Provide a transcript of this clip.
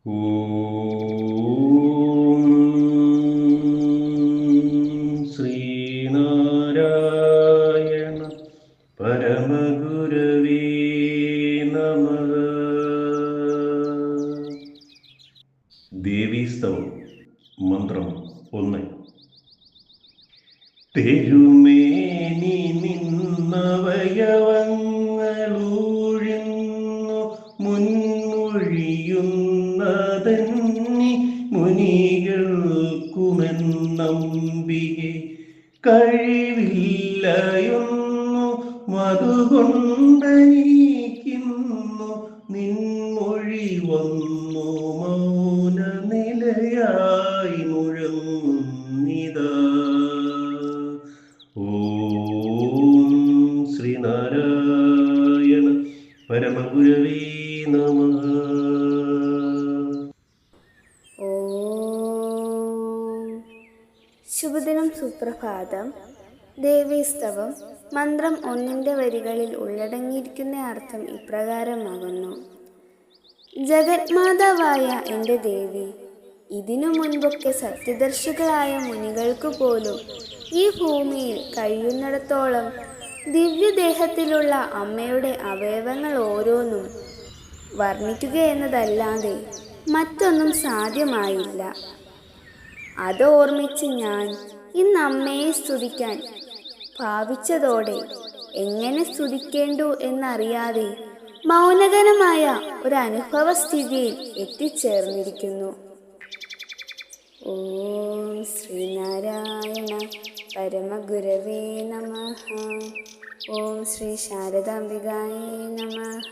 ഓം ശ്രീനാരായണ പരമഗുരവേ നമഃ. ദേവീസ്തവം മന്ത്രം 1. തെരുമേനി നിന്നവയവങ്ങളൂഴുന്നു മുൻമൊഴിയുന്നതന്നി മുനികൾക്കുമെന്നമ്പികെ കഴിവില്ലയൊന്നു മതുകൊണ്ടനീക്കുന്നു നിൻമൊഴി വന്നു മൗന നിലയായി മുഴങ്ങുന്നിതാ. ഓം ശ്രീനാരായണ പരമഗുരവേ നമഃ. ശുഭദിനം, സുപ്രഭാതം. ദേവീസ്തവം മന്ത്രം 1 വരികളിൽ ഉള്ളടങ്ങിയിരിക്കുന്ന അർത്ഥം ഇപ്രകാരമാകുന്നു. ജഗന്മാതാവായ എൻ്റെ ദേവി, ഇതിനു മുൻപൊക്കെ സത്യദർശികളായ മുനികൾക്കു പോലും ഈ ഭൂമിയിൽ കഴിയുന്നിടത്തോളം ദിവ്യദേഹത്തിലുള്ള അമ്മയുടെ അവയവങ്ങൾ ഓരോന്നും വർണ്ണിക്കുകയെന്നതല്ലാതെ മറ്റൊന്നും സാധ്യമായില്ല. അതോർമ്മിച്ച് ഞാൻ ഇന്ന് അമ്മയെ സ്തുതിക്കാൻ ഭാവിച്ചതോടെ എങ്ങനെ സ്തുതിക്കേണ്ടു എന്നറിയാതെ മൗനഗനമായ ഒരു അനുഭവസ്ഥിതിയിൽ എത്തിച്ചേർന്നിരിക്കുന്നു. ഓം ശ്രീനാരായണ പരമഗുരവേ നമഃ. ഓം ശ്രീ ശാരദാംബികായേ നമഃ.